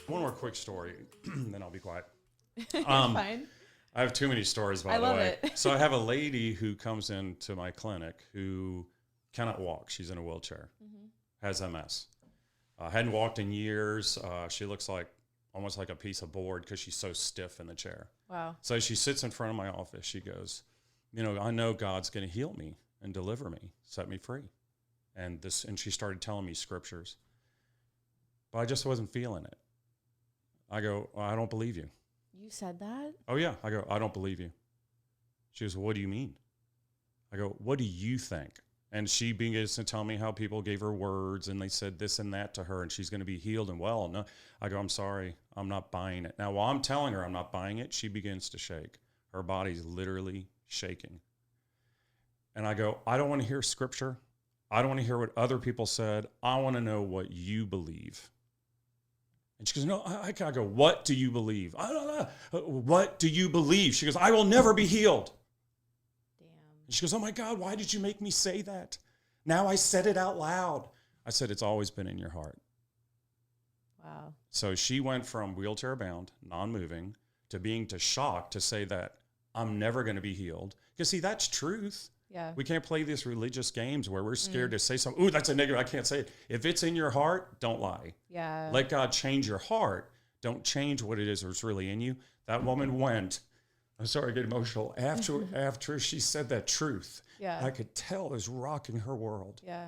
One more quick story, then I'll be quiet. Fine. I have too many stories, by the way. I love it. So I have a lady who comes into my clinic who cannot walk. She's in a wheelchair, has MS. Hadn't walked in years. She looks like almost like a piece of board because she's so stiff in the chair. Wow. So she sits in front of my office. She goes, I know God's going to heal me and deliver me, set me free. And she started telling me scriptures. But I just wasn't feeling it. I go, I don't believe you. You said that? Oh, yeah. I go, I don't believe you. She goes, what do you mean? I go, what do you think? And she begins to tell me how people gave her words and they said this and that to her and she's going to be healed and well. No, I go, I'm sorry, I'm not buying it. Now, while I'm telling her I'm not buying it, she begins to shake. Her body's literally shaking. And I go, I don't want to hear scripture. I don't want to hear what other people said. I want to know what you believe. And she goes, no, I go, what do you believe? I don't know. What do you believe? She goes, I will never be healed. And she goes, oh my God, why did you make me say that? Now I said it out loud. I said, it's always been in your heart. Wow. So she went from wheelchair bound, non-moving, to being shocked to say that I'm never going to be healed. Because see, that's truth. Yeah. We can't play these religious games where we're scared to say something. Ooh, that's a negative. I can't say it. If it's in your heart, don't lie. Yeah. Let God change your heart. Don't change what it is that's really in you. That woman went. I'm sorry, I get emotional. After she said that truth, yeah. I could tell it was rocking her world. Yeah.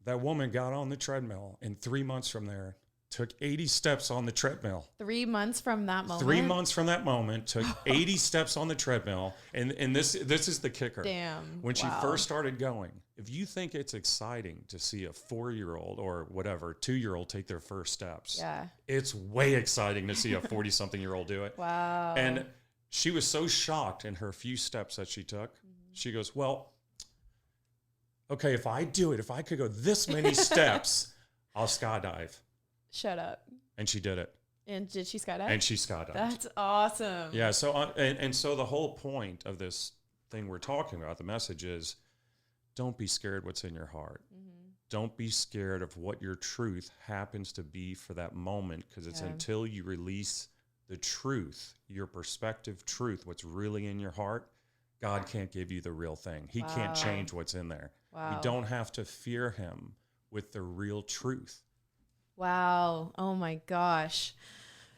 That woman got on the treadmill, and 3 months from there, took 80 steps on the treadmill. 3 months from that moment? 3 months from that moment, took 80 steps on the treadmill. And this is the kicker. Damn. When she first started going, if you think it's exciting to see a 4-year-old or whatever, 2-year-old take their first steps, yeah, it's way exciting to see a 40-something-year-old do it. Wow. And she was so shocked in her few steps that she took. She goes, well, okay, if I do it, if I could go this many steps, I'll skydive. Shut up. And she did it. And did she skydive? And she skydived. That's awesome. Yeah. So, and so the whole point of this thing we're talking about, the message is, don't be scared what's in your heart. Don't be scared of what your truth happens to be for that moment, because it's until you release the truth, your perspective truth, what's really in your heart, God can't give you the real thing. He can't change what's in there. Wow. You don't have to fear him with the real truth. Wow. Oh my gosh.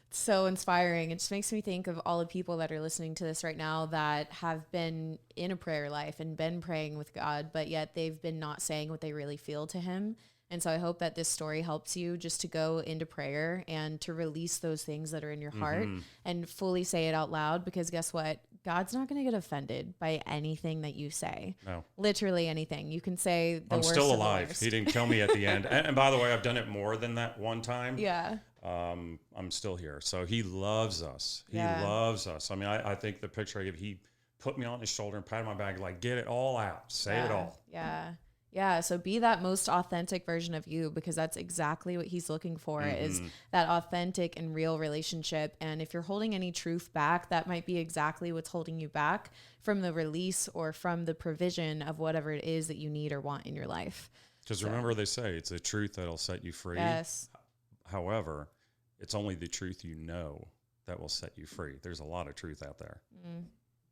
It's so inspiring. It just makes me think of all the people that are listening to this right now that have been in a prayer life and been praying with God, but yet they've been not saying what they really feel to him. And so I hope that this story helps you just to go into prayer and to release those things that are in your heart and fully say it out loud, because guess what? God's not going to get offended by anything that you say. No. Literally anything. You can say the worst. I'm still of the alive. worst. He didn't kill me at the end. And by the way, I've done it more than that one time. Yeah. I'm still here. So he loves us. He loves us. I mean, I think the picture I give, he put me on his shoulder and patted my back, like, get it all out. Say it all. Yeah. Yeah. So be that most authentic version of you, because that's exactly what he's looking for is that authentic and real relationship. And if you're holding any truth back, that might be exactly what's holding you back from the release or from the provision of whatever it is that you need or want in your life. Because remember, they say it's the truth that'll set you free. Yes. However, it's only the truth you know that will set you free. There's a lot of truth out there.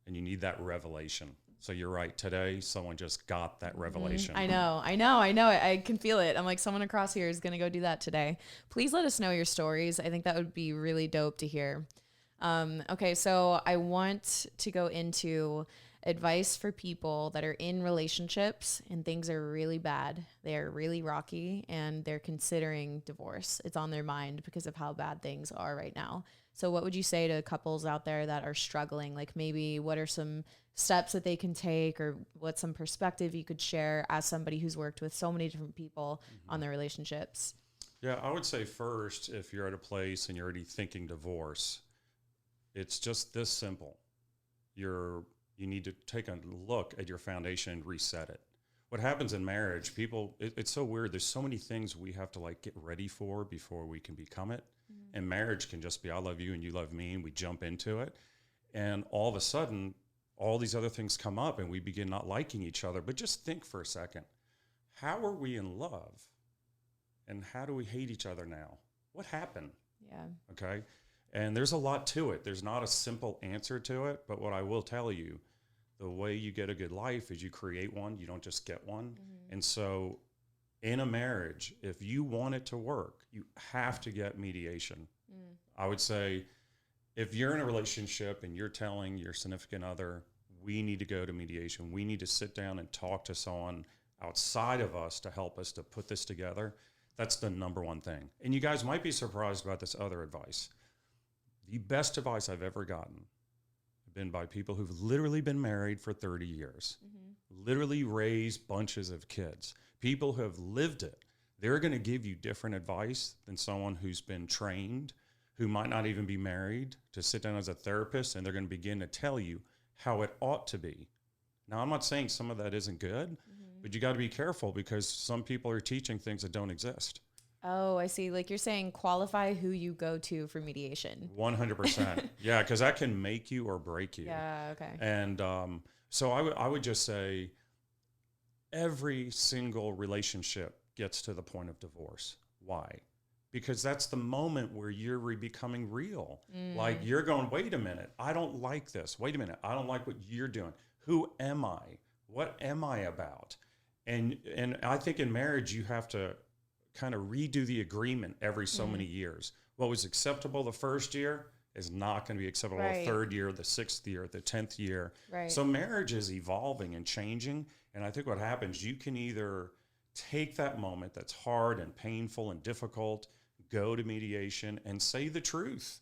And you need that revelation. So you're right. Today, someone just got that revelation. I know. I can feel it. I'm like, someone across here is going to go do that today. Please let us know your stories. I think that would be really dope to hear. Okay, so I want to go into advice for people that are in relationships and things are really bad. They're really rocky and they're considering divorce. It's on their mind because of how bad things are right now. So what would you say to couples out there that are struggling? Like, maybe what are some steps that they can take, or what's some perspective you could share as somebody who's worked with so many different people on their relationships? Yeah, I would say first, if you're at a place and you're already thinking divorce, it's just this simple. You need to take a look at your foundation and reset it. What happens in marriage, people, it's so weird. There's so many things we have to like get ready for before we can become it. And marriage can just be, I love you and you love me, and we jump into it. And all of a sudden, all these other things come up and we begin not liking each other. But just think for a second, how are we in love? And how do we hate each other now? What happened? Yeah. Okay. And there's a lot to it. There's not a simple answer to it. But what I will tell you, the way you get a good life is you create one. You don't just get one. And so in a marriage, if you want it to work, you have to get mediation. I would say if you're in a relationship and you're telling your significant other, we need to go to mediation, we need to sit down and talk to someone outside of us to help us to put this together, that's the number one thing. And you guys might be surprised about this other advice. The best advice I've ever gotten have been by people who've literally been married for 30 years, literally raised bunches of kids, people who have lived it. They're going to give you different advice than someone who's been trained, who might not even be married, to sit down as a therapist, and they're going to begin to tell you how it ought to be. Now, I'm not saying some of that isn't good, but you got to be careful because some people are teaching things that don't exist. Oh, I see. Like you're saying, qualify who you go to for mediation. 100%. Yeah, because that can make you or break you. Yeah, okay. And so I would just say every single relationship gets to the point of divorce. Why? Because that's the moment where you're becoming real. Like you're going, wait a minute, I don't like this. Wait a minute, I don't like what you're doing. Who am I? What am I about? And I think in marriage, you have to kind of redo the agreement every so many years. What was acceptable the first year is not going to be acceptable the third year, the sixth year, the 10th year. Right. So marriage is evolving and changing. And I think what happens, you can either take that moment that's hard and painful and difficult, go to mediation and say the truth.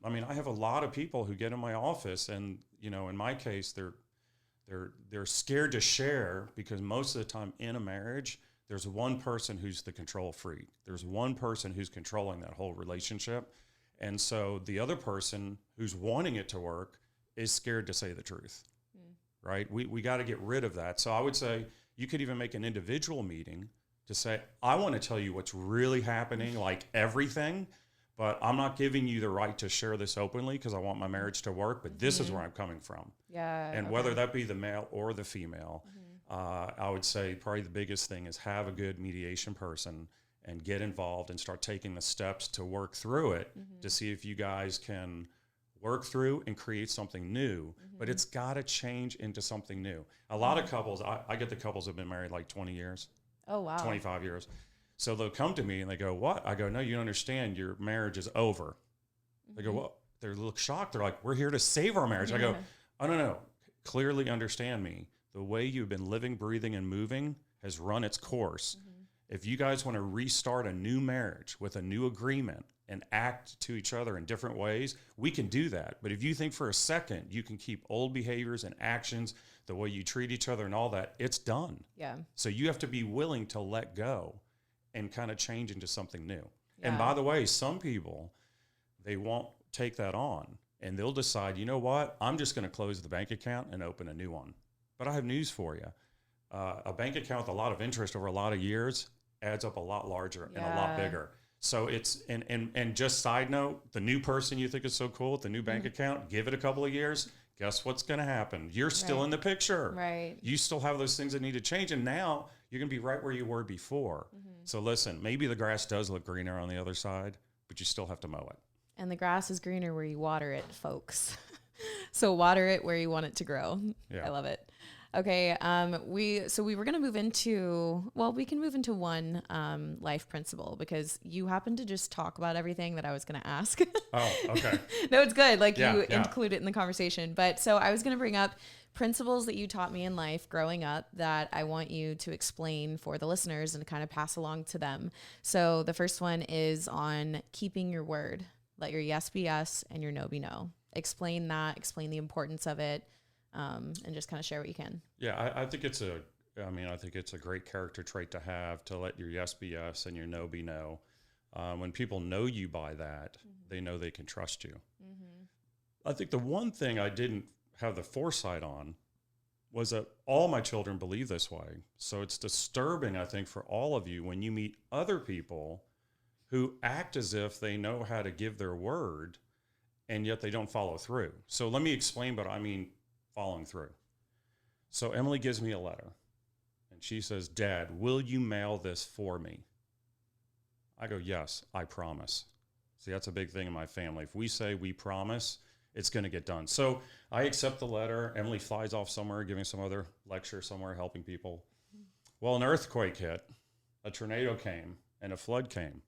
I mean, I have a lot of people who get in my office and, you know, in my case, they're scared to share because most of the time in a marriage, there's one person who's the control freak. There's one person who's controlling that whole relationship. And so the other person who's wanting it to work is scared to say the truth, right? We got to get rid of that. So I would say you could even make an individual meeting to say, I want to tell you what's really happening, like everything, but I'm not giving you the right to share this openly because I want my marriage to work, but this is where I'm coming from. Yeah. And whether that be the male or the female, I would say probably the biggest thing is have a good mediation person and get involved and start taking the steps to work through it to see if you guys can work through and create something new, but it's got to change into something new. A lot of couples, I get the couples that have been married like 20 years. Oh, wow. 25 years. So they'll come to me and they go, what? I go, no, you don't understand. Your marriage is over. They go, well, they look shocked. They're like, we're here to save our marriage. I go, oh, no. Clearly understand me. The way you've been living, breathing, and moving has run its course. If you guys want to restart a new marriage with a new agreement and act to each other in different ways, we can do that. But if you think for a second you can keep old behaviors and actions, the way you treat each other and all that, it's done. Yeah. So you have to be willing to let go and kind of change into something new. Yeah. And by the way, some people, they won't take that on and they'll decide, you know what, I'm just going to close the bank account and open a new one. But I have news for you. A bank account with a lot of interest over a lot of years adds up a lot larger and a lot bigger. So it's, and just side note, the new person you think is so cool with the new bank account, give it a couple of years, guess what's going to happen? You're still in the picture. Right. You still have those things that need to change. And now you're going to be right where you were before. So listen, maybe the grass does look greener on the other side, but you still have to mow it. And the grass is greener where you water it, folks. So water it where you want it to grow. Yeah. I love it. Okay. We were going to move into, well, we can move into one life principle because you happen to just talk about everything that I was going to ask. Oh, okay. No, it's good. Like you include it in the conversation. But so I was going to bring up principles that you taught me in life growing up that I want you to explain for the listeners and kind of pass along to them. So the first one is on keeping your word. Let your yes be yes and your no be no. Explain that, explain the importance of it. And just kind of share what you can. Yeah, I think it's a great character trait to have, to let your yes be yes and your no be no. When people know you by that, they know they can trust you. I think the one thing I didn't have the foresight on was that all my children believe this way. So it's disturbing, I think, for all of you when you meet other people who act as if they know how to give their word and yet they don't follow through. So let me explain what I mean following through. So Emily gives me a letter and she says, Dad, will you mail this for me? I go, yes, I promise. See, that's a big thing in my family. If we say we promise, it's going to get done. So I accept the letter. Emily flies off somewhere, giving some other lecture somewhere, helping people. Well, an earthquake hit, a tornado came, and a flood came.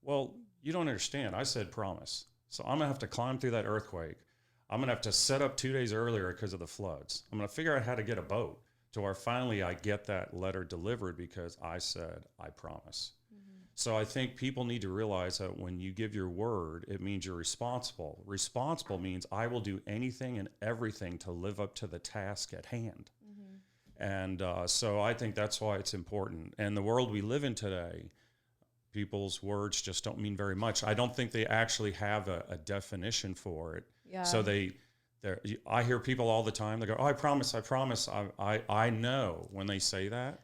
Well, you don't understand. I said promise. So I'm going to have to climb through that earthquake. I'm going to have to set up 2 days earlier because of the floods. I'm going to figure out how to get a boat to where finally I get that letter delivered because I said I promise. So I think people need to realize that when you give your word, it means you're responsible. Responsible means I will do anything and everything to live up to the task at hand. And so I think that's why it's important. And the world we live in today, people's words just don't mean very much. I don't think they actually have a definition for it. Yeah. So I hear people all the time, they go, oh, I promise. I know when they say that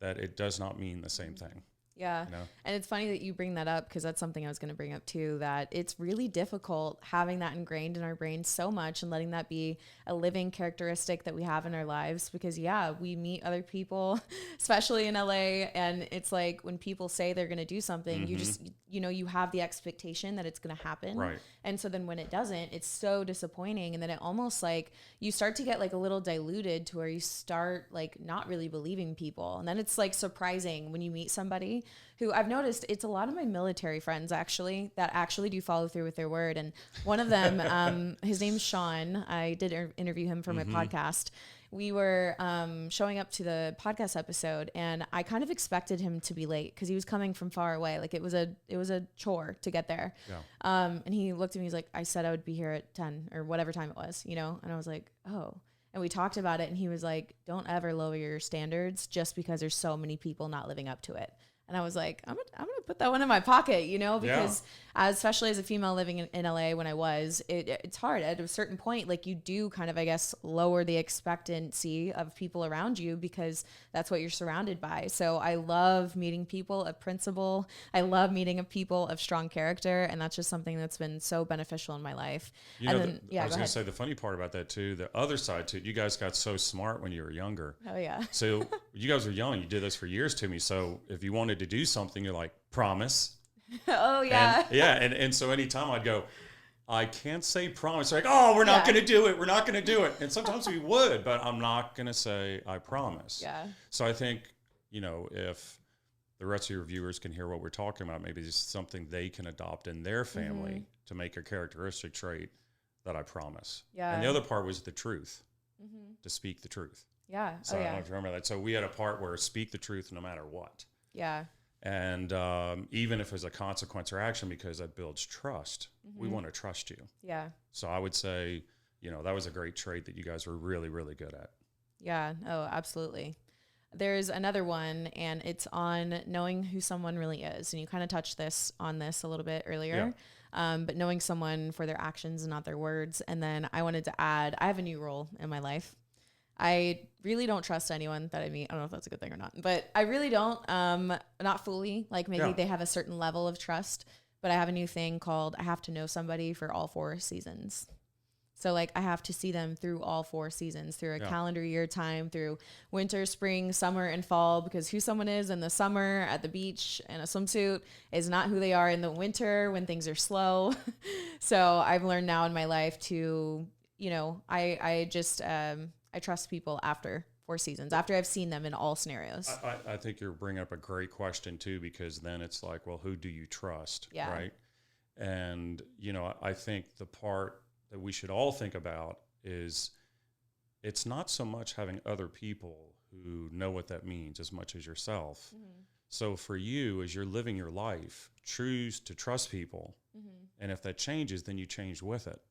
it does not mean the same thing. Yeah. And it's funny that you bring that up because that's something I was going to bring up too, that it's really difficult having that ingrained in our brains so much and letting that be a living characteristic that we have in our lives because we meet other people, especially in LA. And it's like when people say they're going to do something, you just, you have the expectation that it's going to happen. Right. And so then when it doesn't, it's so disappointing. And then it almost like you start to get like a little diluted to where you start like not really believing people. And then it's like surprising when you meet somebody who I've noticed it's a lot of my military friends actually that actually do follow through with their word. And one of them, his name's Sean. I did interview him for my podcast. We were showing up to the podcast episode and I kind of expected him to be late because he was coming from far away. Like it was a chore to get there. Yeah. And he looked at me, he's like, I said I would be here at 10 or whatever time it was, and I was like, oh. And we talked about it and he was like, don't ever lower your standards just because there's so many people not living up to it. And I was like, I'm gonna put that one in my pocket, because especially as a female living in LA when I was, it's hard at a certain point. Like you do kind of, I guess, lower the expectancy of people around you because that's what you're surrounded by. So I love meeting people of principle. I love meeting people of strong character. And that's just something that's been so beneficial in my life. I was going to say the funny part about that too, the other side too, you guys got so smart when you were younger. Oh yeah. So you guys were young. You did this for years to me. So if you wanted to do something, you're like, promise. Oh yeah. And so anytime I'd go, I can't say promise. They're like, oh, we're not going to do it. We're not going to do it. And sometimes we would, but I'm not going to say I promise. Yeah. So I think, if the rest of your viewers can hear what we're talking about, maybe it's something they can adopt in their family to make a characteristic trait that I promise. Yeah. And the other part was the truth, to speak the truth. Yeah. So I don't know if you remember that. So we had a part where speak the truth no matter what. Yeah. And even if there's a consequence or action, because that builds trust, we want to trust you. Yeah. So I would say, that was a great trait that you guys were really, really good at. Yeah. Oh, absolutely. There's another one, and it's on knowing who someone really is. And you kind of touched on this a little bit earlier, but knowing someone for their actions and not their words. And then I wanted to add, I have a new rule in my life. I really don't trust anyone that I meet. I don't know if that's a good thing or not, but I really don't, not fully. Like maybe they have a certain level of trust, but I have a new thing called I have to know somebody for all 4 seasons. So like I have to see them through all 4 seasons, through a calendar year time, through winter, spring, summer, and fall, because who someone is in the summer at the beach in a swimsuit is not who they are in the winter when things are slow. So I've learned now in my life to, I trust people after 4 seasons, after I've seen them in all scenarios. I think you're bringing up a great question too, because then it's like, well, who do you trust? Yeah. Right. And, I think the part that we should all think about is it's not so much having other people who know what that means as much as yourself. So for you, as you're living your life, choose to trust people. And if that changes, then you change with it.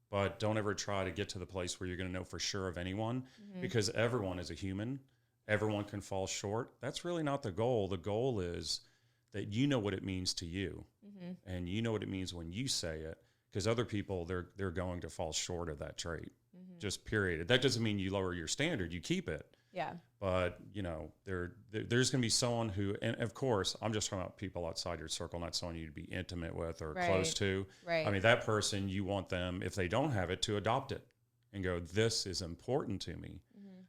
But don't ever try to get to the place where you're going to know for sure of anyone, because everyone is a human. Everyone can fall short. That's really not the goal. The goal is that you know what it means to you, and you know what it means when you say it, because other people, they're going to fall short of that trait, just period. That doesn't mean you lower your standard. You keep it. Yeah. But, there's going to be someone who, and of course, I'm just talking about people outside your circle, not someone you'd be intimate with or close to. Right. I mean, that person, you want them, if they don't have it, to adopt it and go, this is important to me.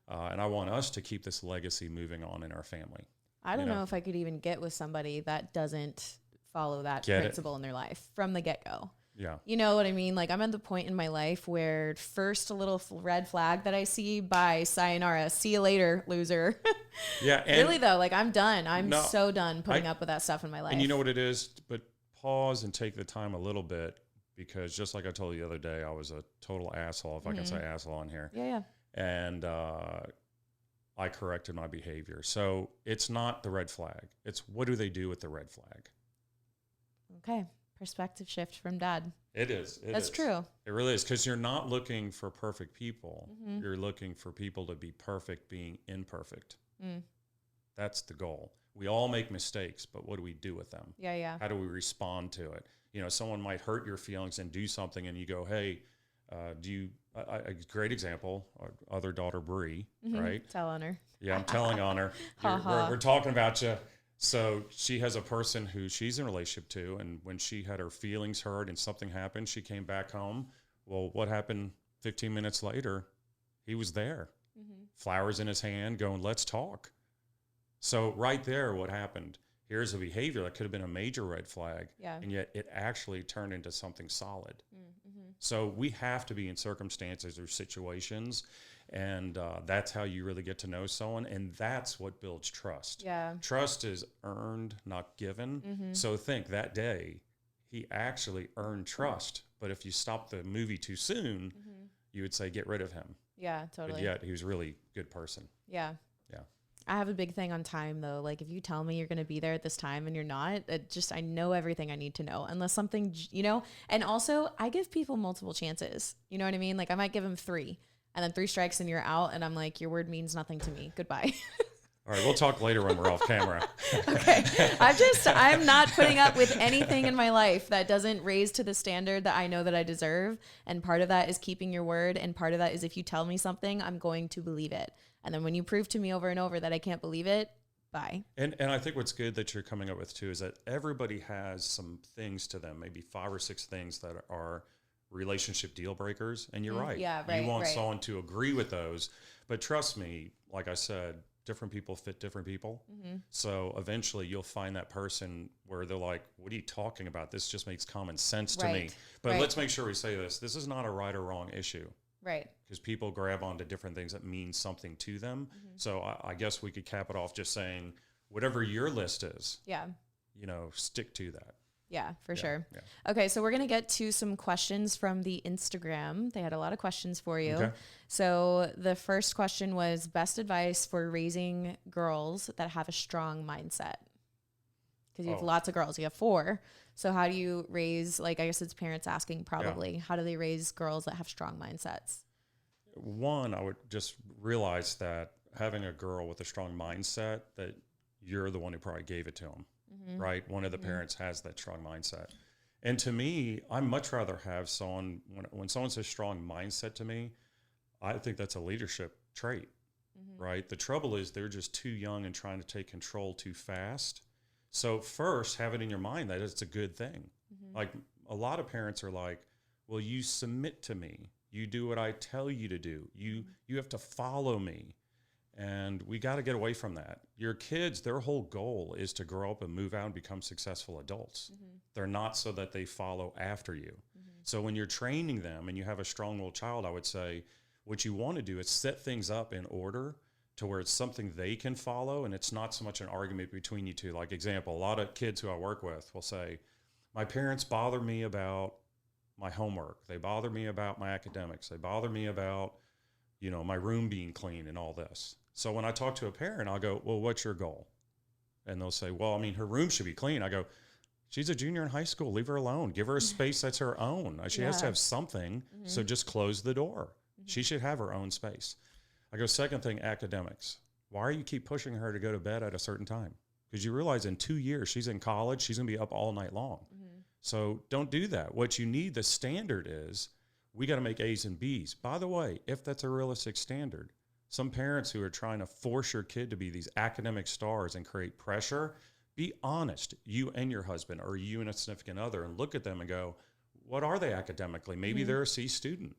And I want us to keep this legacy moving on in our family. I don't know if I could even get with somebody that doesn't follow that Get it. principle in their life from the get-go. Yeah. You know what I mean? Like I'm at the point in my life where first a little red flag that I see, bye, sayonara, see you later, loser. Yeah. And really though, like I'm done. I'm No, so done putting up with that stuff in my life. And you know what it is? But pause and take the time a little bit, because just like I told you the other day, I was a total asshole, if I can say asshole on here. Yeah. And I corrected my behavior. So it's not the red flag. It's what do they do with the red flag? Okay. Perspective shift from Dad. It is. That's true. It really is, because you're not looking for perfect people. You're looking for people to be perfect being imperfect. That's the goal. We all make mistakes, but what do we do with them? Yeah. How do we respond to it? You know, someone might hurt your feelings and do something, and you go, hey, a great example, our other daughter, Bree, right? Tell on her. Yeah, I'm telling on her. We're talking about you. So she has a person who she's in a relationship to, and when she had her feelings hurt and something happened, she came back home. Well, what happened 15 minutes later? He was there, flowers in his hand, going, let's talk. So right there, what happened? Here's a behavior that could have been a major red flag, and yet it actually turned into something solid. So we have to be in circumstances or situations, and that's how you really get to know someone, and that's what builds trust. Yeah. Trust is earned, not given. So think that day, he actually earned trust. But if you stop the movie too soon, you would say, get rid of him. Yeah, totally. But yet he was a really good person. Yeah. Yeah. I have a big thing on time though. Like if you tell me you're going to be there at this time and you're not, I know everything I need to know unless something, and also I give people multiple chances. You know what I mean? Like I might give them 3 and then 3 strikes and you're out. And I'm like, your word means nothing to me. Goodbye. All right. We'll talk later when we're off camera. Okay. I'm not putting up with anything in my life that doesn't raise to the standard that I know that I deserve. And part of that is keeping your word. And part of that is if you tell me something, I'm going to believe it. And then when you prove to me over and over that I can't believe it, bye. And I think what's good that you're coming up with too is that everybody has some things to them, maybe 5 or 6 things that are relationship deal breakers. And you're right. Yeah, right. You want someone to agree with those. But trust me, like I said, different people fit different people. So eventually you'll find that person where they're like, what are you talking about? This just makes common sense to me. But let's make sure we say this. This is not a right or wrong issue. Right. Because people grab onto different things that mean something to them. So I guess we could cap it off just saying, whatever your list is, stick to that. Yeah, for sure. Yeah. Okay, so we're going to get to some questions from the Instagram. They had a lot of questions for you. Okay. So the first question was best advice for raising girls that have a strong mindset. Because you have lots of girls. You have 4. So how do you raise, I guess it's parents asking probably, how do they raise girls that have strong mindsets? One, I would just realize that having a girl with a strong mindset, that you're the one who probably gave it to them, right? One of the parents has that strong mindset. And to me, I much rather have someone, when someone says strong mindset to me, I think that's a leadership trait, right? The trouble is they're just too young and trying to take control too fast. So first, have it in your mind that it's a good thing. Like a lot of parents are like, well, you submit to me. You do what I tell you to do. You have to follow me. And we got to get away from that. Your kids, their whole goal is to grow up and move out and become successful adults. They're not so that they follow after you. So when you're training them and you have a strong-willed child, I would say what you want to do is set things up in order to where it's something they can follow, and it's not so much an argument between you two. Like example, a lot of kids who I work with will say, my parents bother me about my homework. They bother me about my academics. They bother me about, my room being clean and all this. So when I talk to a parent, I'll go, well, what's your goal? And they'll say, well, her room should be clean. I go, she's a junior in high school. Leave her alone. Give her a space that's her own. She has to have something. So just close the door. She should have her own space. I go, second thing, academics. Why do you keep pushing her to go to bed at a certain time? Because you realize in 2 years, she's in college. She's going to be up all night long. So don't do that. What you need, the standard is, we got to make A's and B's. By the way, if that's a realistic standard, some parents who are trying to force your kid to be these academic stars and create pressure, be honest, you and your husband or you and a significant other, and look at them and go, what are they academically? Maybe they're a C student.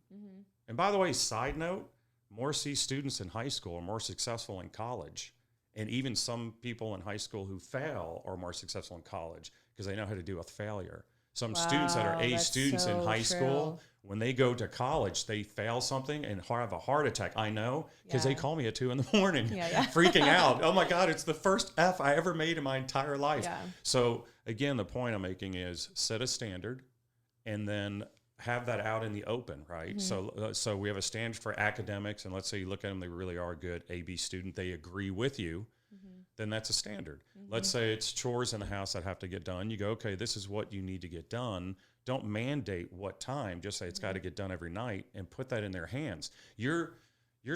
And by the way, side note, more C students in high school are more successful in college. And even some people in high school who fail are more successful in college because they know how to deal with failure. Some students that are A that's students in so high true. school, when they go to college, they fail something and have a heart attack. I know, because they Yeah. call me at 2 a.m, Yeah. freaking out. Oh my God, it's the first F I ever made in my entire life. Yeah. So again, the point I'm making is set a standard and then have that out in the open, right? So we have a standard for academics, and let's say you look at them, they really are a good A/B student. They agree with you, then that's a standard. Let's say it's chores in the house that have to get done. You go, okay, this is what you need to get done. Don't mandate what time. Just say it's got to get done every night, and put that in their hands. You're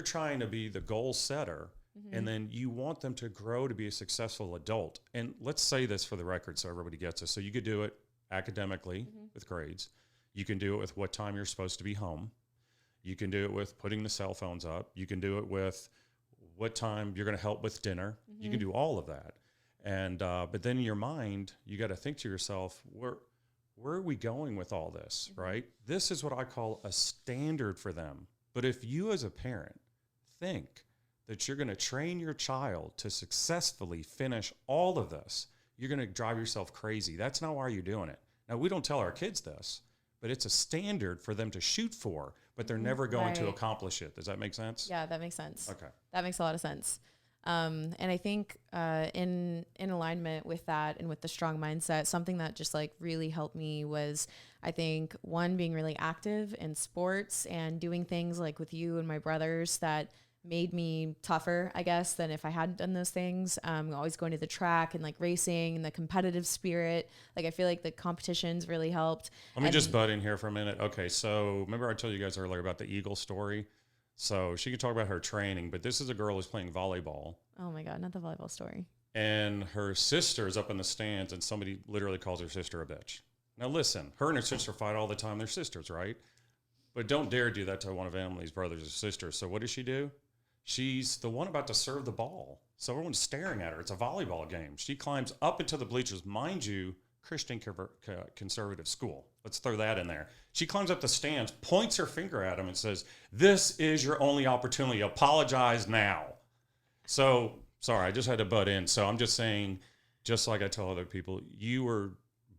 trying to be the goal setter, and then you want them to grow to be a successful adult. And let's say this for the record so everybody gets this. So you could do it academically with grades. You can do it with what time you're supposed to be home. You can do it with putting the cell phones up. You can do it with what time you're going to help with dinner. You can do all of that. And but then in your mind, you got to think to yourself, where are we going with all this, right? This is what I call a standard for them. But if you as a parent think that you're going to train your child to successfully finish all of this, you're going to drive yourself crazy. That's not why you're doing it. Now, we don't tell our kids this, but it's a standard for them to shoot for, but they're never going to Right. accomplish it. Does that make sense? Yeah, that makes sense. Okay. That makes a lot of sense. And I think in alignment with that and with the strong mindset, something that just like really helped me was, I think, one, being really active in sports and doing things like with you and my brothers that made me tougher, I guess, than if I hadn't done those things. Always going to the track and like racing and the competitive spirit. Like, I feel like the competitions really helped. Let me just butt in here for a minute. Okay, so remember I told you guys earlier about the Eagle story? So she could talk about her training, but this is a girl who's playing volleyball. Oh my God, not the volleyball story. And her sister is up in the stands, and somebody literally calls her sister a bitch. Now listen, her and her sister fight all the time. They're sisters, right? But don't dare do that to one of Emily's brothers or sisters. So what does she do? She's the one about to serve the ball. So everyone's staring at her. It's a volleyball game. She climbs up into the bleachers. Mind you, Christian conservative school. Let's throw that in there. She climbs up the stands, points her finger at him, and says, "This is your only opportunity. Apologize now." So, sorry, I just had to butt in. So I'm just saying, just like I tell other people, you were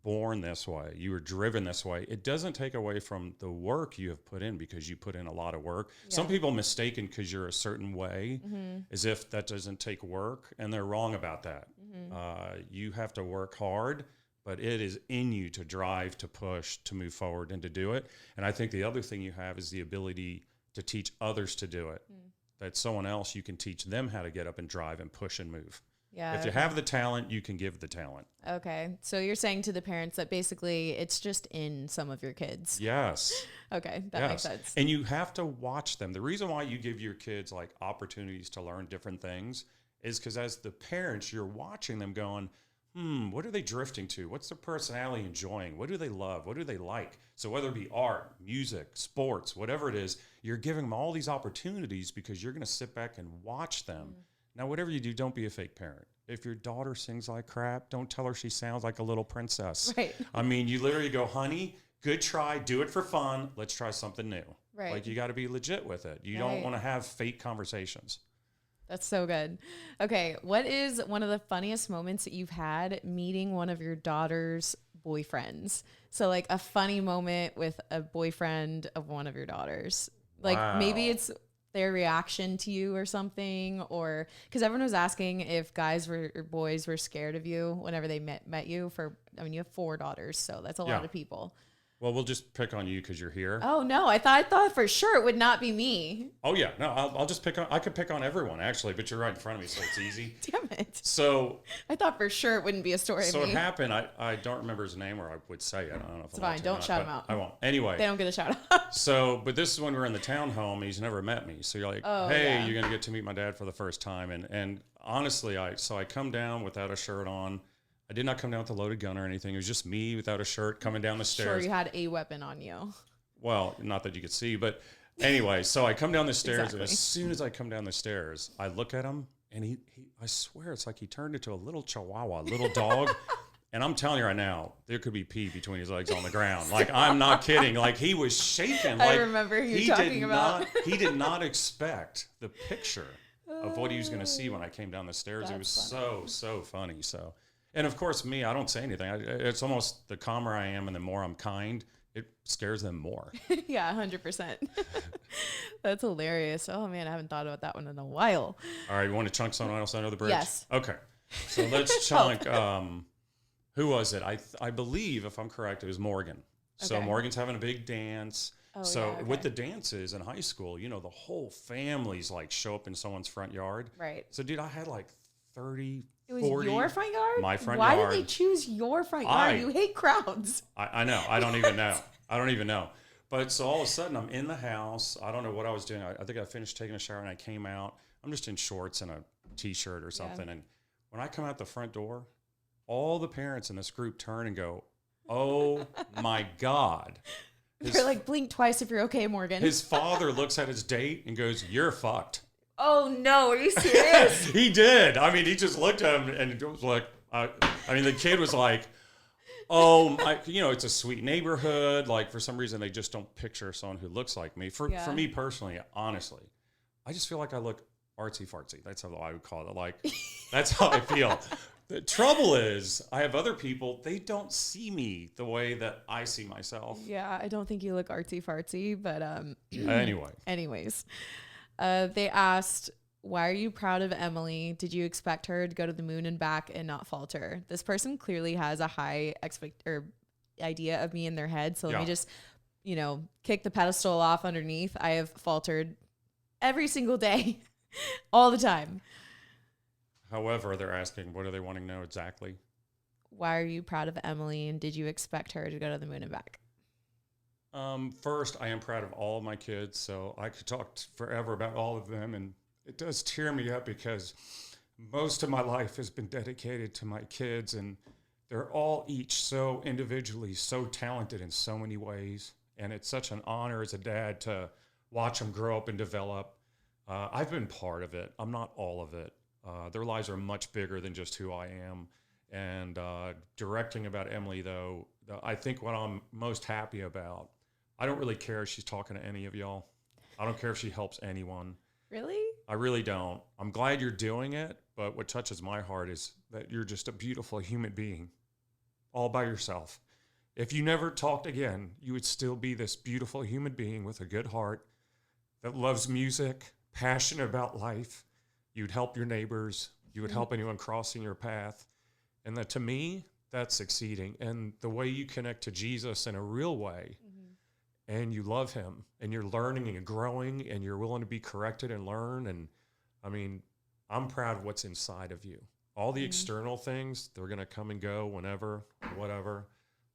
born this way. You were driven this way. It doesn't take away from the work you have put in, because you put in a lot of work. Yeah. Some people mistaken because you're a certain way as if that doesn't take work, and they're wrong about that. You have to work hard, but it is in you to drive, to push, to move forward, and to do it. And I think the other thing you have is the ability to teach others to do it. That someone else, you can teach them how to get up and drive and push and move. Yeah. If you have the talent, you can give the talent. Okay. So you're saying to the parents that basically it's just in some of your kids. Yes. Okay. That makes sense. And you have to watch them. The reason why you give your kids like opportunities to learn different things is because as the parents, you're watching them going, what are they drifting to? What's their personality enjoying? What do they love? What do they like? So whether it be art, music, sports, whatever it is, you're giving them all these opportunities because you're going to sit back and watch them. Now, whatever you do, don't be a fake parent. If your daughter sings like crap, don't tell her she sounds like a little princess. Right. I mean, you literally go, honey, good try. Do it for fun. Let's try something new. Right. Like, you got to be legit with it. You don't want to have fake conversations. That's so good. Okay. What is one of the funniest moments that you've had meeting one of your daughter's boyfriends? So like a funny moment with a boyfriend of one of your daughters. Like maybe it's their reaction to you or something, or because everyone was asking if guys or boys were scared of you whenever they met you. I mean, you have 4 daughters, so that's a lot of people. Well, we'll just pick on you because you're here. Oh no, I thought for sure it would not be me. Oh yeah, no, I'll just pick on. I could pick on everyone actually, but you're right in front of me, so it's easy. Damn it! So I thought for sure it wouldn't be a story. So of me. it happened. I don't remember his name, or I would say it. I don't know if It's fine. Don't shout him out. I won't. Anyway, They don't get a shout out. so but this is when we were in the townhome, and he's never met me. So you're like, hey, you're gonna get to meet my dad for the first time, and honestly, I come down without a shirt on. I did not come down with a loaded gun or anything. It was just me without a shirt coming down the stairs. Sure, you had a weapon on you. Well, not that you could see, but anyway, so I come down the stairs, Exactly. and as soon as I come down the stairs, I look at him, and he I swear it's like he turned into a little chihuahua, a little dog. And I'm telling you right now, there could be pee between his legs on the ground. Like, I'm not kidding. Like, he was shaking. Like, I remember you talking about. He did not expect the picture of what he was going to see when I came down the stairs. It was That's funny. so funny. So And of course, me, I don't say anything. It's almost the calmer I am and the more I'm kind, it scares them more. Yeah, 100%. That's hilarious. Oh man, I haven't thought about that one in a while. All right, you want to chunk someone else under the bridge? Yes. Okay. So let's chunk. Who was it? I believe, if I'm correct, it was Morgan. So Okay. Morgan's having a big dance. Oh, So yeah, okay. with the dances in high school, you know, the whole family's like show up in someone's front yard. Right. So dude, I had like 30, It was 40. your front yard? My front Why yard. did they choose your front yard? You hate crowds. I know. I don't even know. I don't even know. But so all of a sudden I'm in the house. I don't know what I was doing. I think I finished taking a shower and I came out. I'm just in shorts and a t-shirt or something. And when I come out the front door, all the parents in this group turn and go, "Oh my God." You're like, blink twice if you're okay, Morgan. His father looks at his date and goes, "You're fucked." Oh no, are you serious? He did. I mean, he just looked at him and it was like, I mean, the kid was like, "Oh, you know, it's a sweet neighborhood." Like for some reason, they just don't picture someone who looks like me. For me personally, honestly, I just feel like I look artsy fartsy. That's how I would call it. Like, that's how I feel. The trouble is, I have other people, they don't see me the way that I see myself. Yeah, I don't think you look artsy fartsy, but anyways, they asked, why are you proud of Emily? Did you expect her to go to the moon and back and not falter? This person clearly has a high idea of me in their head. So let me just, kick the pedestal off underneath. I have faltered every single day, all the time. However, they're asking, what are they wanting to know exactly? Why are you proud of Emily, and did you expect her to go to the moon and back? First, I am proud of all of my kids, so I could talk forever about all of them, and it does tear me up because most of my life has been dedicated to my kids, and they're all each so individually so talented in so many ways, and it's such an honor as a dad to watch them grow up and develop. I've been part of it. I'm not all of it. Their lives are much bigger than just who I am. And directing about Emily, though, I think what I'm most happy about, I don't really care if she's talking to any of y'all. I don't care if she helps anyone. Really? I really don't. I'm glad you're doing it, but what touches my heart is that you're just a beautiful human being, all by yourself. If you never talked again, you would still be this beautiful human being with a good heart that loves music, passionate about life. You'd help your neighbors. You would help anyone crossing your path. And that, to me, that's succeeding. And the way you connect to Jesus in a real way, and you love him, and you're learning and you're growing, and you're willing to be corrected and learn. And I mean, I'm proud of what's inside of you. All the external things, they're going to come and go whenever, whatever.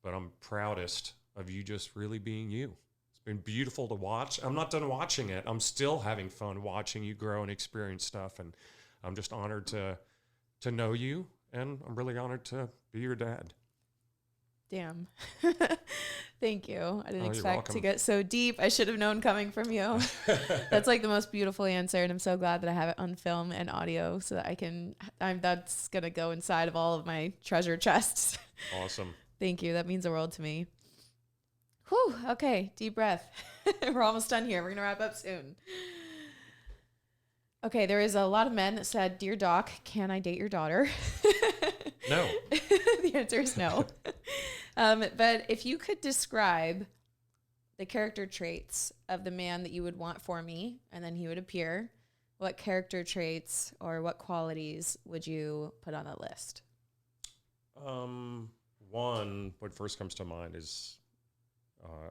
But I'm proudest of you just really being you. It's been beautiful to watch. I'm not done watching it. I'm still having fun watching you grow and experience stuff. And I'm just honored to know you. And I'm really honored to be your dad. Damn. Thank you. I didn't you're expect welcome. to get so deep. I should have known coming from you. That's like the most beautiful answer. And I'm so glad that I have it on film and audio so that that's going to go inside of all of my treasure chests. Awesome. Thank you. That means the world to me. Whew. Okay. Deep breath. We're almost done here. We're going to wrap up soon. Okay. There is a lot of men that said, "Dear Doc, can I date your daughter?" No. The answer is no. But if you could describe the character traits of the man that you would want for me, and then he would appear, what character traits or what qualities would you put on that list? One, what first comes to mind is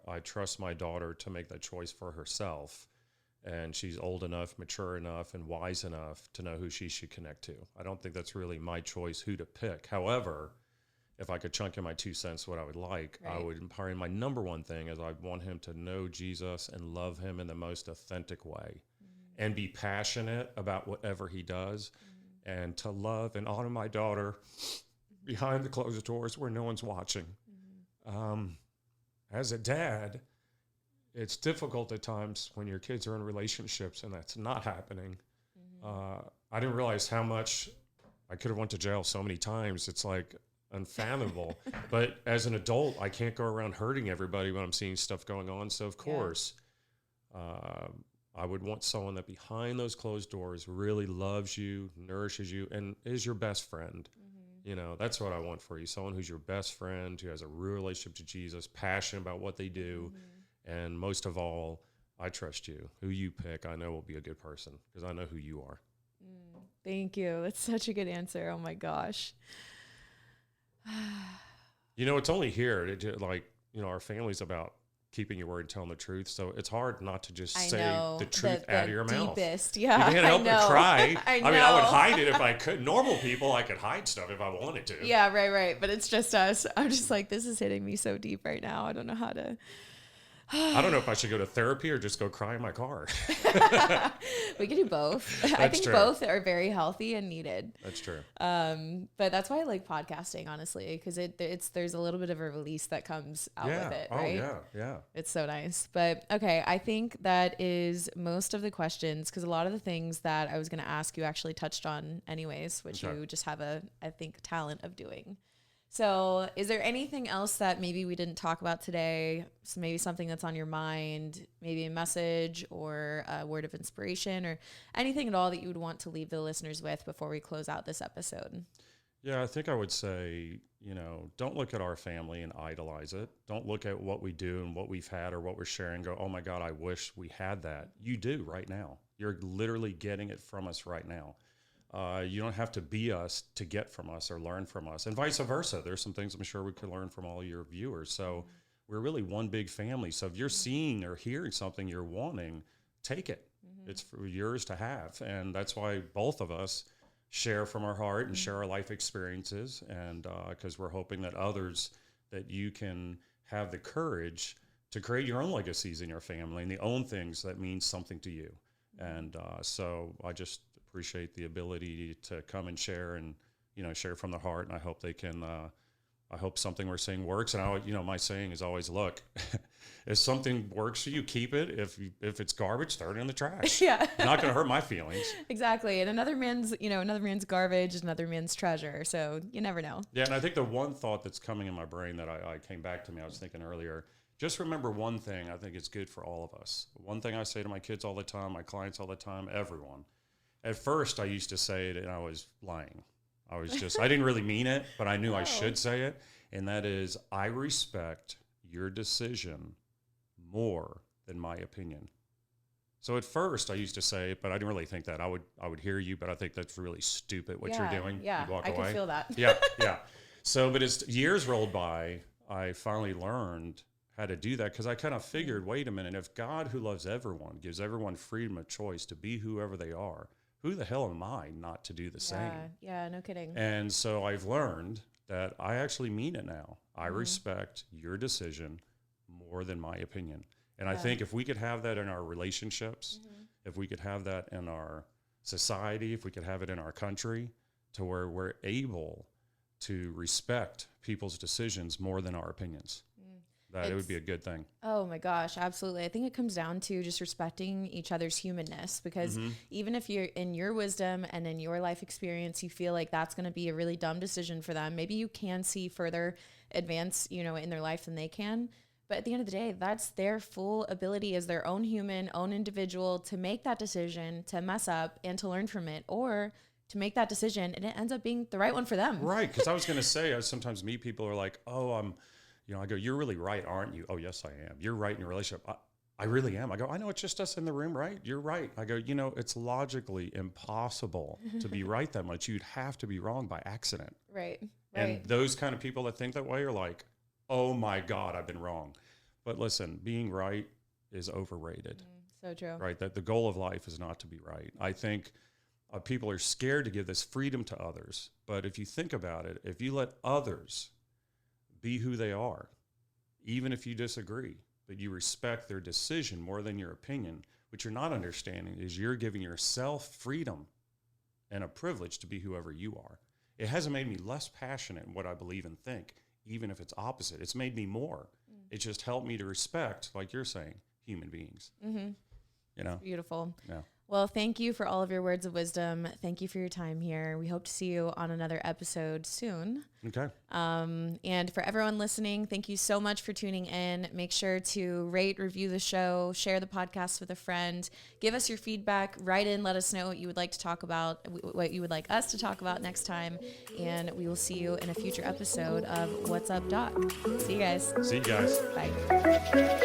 I trust my daughter to make that choice for herself. And she's old enough, mature enough, and wise enough to know who she should connect to. I don't think that's really my choice who to pick. However, if I could chunk in my 2 cents what I would like, Right. I would probably, my number one thing is I want him to know Jesus and love him in the most authentic way and be passionate about whatever he does and to love and honor my daughter behind the closed doors where no one's watching. As a dad, it's difficult at times when your kids are in relationships and that's not happening. I didn't realize how much I could have went to jail so many times. It's like unfathomable. But as an adult, I can't go around hurting everybody when I'm seeing stuff going on. So of course, I would want someone that behind those closed doors really loves you, nourishes you, and is your best friend. You know, that's what I want for you. Someone who's your best friend, who has a real relationship to Jesus, passionate about what they do. And most of all, I trust you. Who you pick, I know will be a good person because I know who you are. Thank you. That's such a good answer. Oh my gosh. You know, it's only here. Our family's about keeping your word and telling the truth. So it's hard not to just say the truth out of your mouth. Yeah, you can't help but cry. I mean, I would hide it if I could. Normal people, I could hide stuff if I wanted to. Yeah, right. But it's just us. I'm just like, this is hitting me so deep right now. I don't know how to. I don't know if I should go to therapy or just go cry in my car. We can do both. I think both are very healthy and needed. That's true. But that's why I like podcasting, honestly, because there's a little bit of a release that comes out with it, right? Oh, yeah. It's so nice. But okay, I think that is most of the questions, because a lot of the things that I was going to ask you actually touched on anyways, which you just have I think, talent of doing. So is there anything else that maybe we didn't talk about today? So maybe something that's on your mind, maybe a message or a word of inspiration or anything at all that you would want to leave the listeners with before we close out this episode? Yeah, I think I would say, don't look at our family and idolize it. Don't look at what we do and what we've had or what we're sharing and go, oh my God, I wish we had that. You do right now. You're literally getting it from us right now. You don't have to be us to get from us or learn from us, and vice versa. There's some things I'm sure we could learn from all your viewers. So we're really one big family. So if you're seeing or hearing something you're wanting, take it. It's for yours to have. And that's why both of us share from our heart and share our life experiences. And because we're hoping that that you can have the courage to create your own legacies in your family and the own things that mean something to you. And so I just appreciate the ability to come and share and, share from the heart. And I hope they can, I hope something we're saying works. And my saying is always, look, if something works for you, keep it. If it's garbage, throw it in the trash. Yeah. Not going to hurt my feelings. Exactly. And another man's garbage is another man's treasure. So you never know. Yeah. And I think the one thought that's coming in my brain that I came back to me, I was thinking earlier, just remember one thing. I think it's good for all of us. One thing I say to my kids all the time, my clients all the time, everyone. At first, I used to say it and I was lying. I didn't really mean it, but I knew I should say it. And that is, I respect your decision more than my opinion. So at first, I used to say it, but I didn't really think that. I would hear you, but I think that's really stupid what you're doing. Yeah, you walk I away. can feel that. Yeah. So, but as years rolled by, I finally learned how to do that because I kind of figured, wait a minute, if God, who loves everyone, gives everyone freedom of choice to be whoever they are, who the hell am I not to do the same? Yeah, no kidding. And so I've learned that I actually mean it now. I respect your decision more than my opinion. And I think if we could have that in our relationships, if we could have that in our society, if we could have it in our country, to where we're able to respect people's decisions more than our opinions. It would be a good thing. Oh my gosh, absolutely. I think it comes down to just respecting each other's humanness, because even if you're in your wisdom and in your life experience, you feel like that's going to be a really dumb decision for them. Maybe you can see further advance, in their life than they can. But at the end of the day, that's their full ability as their own human, own individual to make that decision, to mess up and to learn from it, or to make that decision and it ends up being the right one for them. Right. Because I was going to say, I sometimes meet people who are like, I go, you're really right, aren't you? Oh, yes, I am. You're right in your relationship. I really am. I go, I know it's just us in the room, right? You're right. I go, it's logically impossible to be right that much. You'd have to be wrong by accident. Right. And those kind of people that think that way are like, oh my God, I've been wrong. But listen, being right is overrated. So true. Right. That the goal of life is not to be right. I think people are scared to give this freedom to others. But if you think about it, if you let others be who they are, even if you disagree, but you respect their decision more than your opinion, what you're not understanding is you're giving yourself freedom and a privilege to be whoever you are. It hasn't made me less passionate in what I believe and think, even if it's opposite. It's made me more. It just helped me to respect, like you're saying, human beings. It's beautiful. Yeah. Well, thank you for all of your words of wisdom. Thank you for your time here. We hope to see you on another episode soon. Okay. And for everyone listening, thank you so much for tuning in. Make sure to rate, review the show, share the podcast with a friend. Give us your feedback. Write in. Let us know what you would like to talk about, what you would like us to talk about next time. And we will see you in a future episode of What's Up, Doc. See you guys. See you guys. Bye.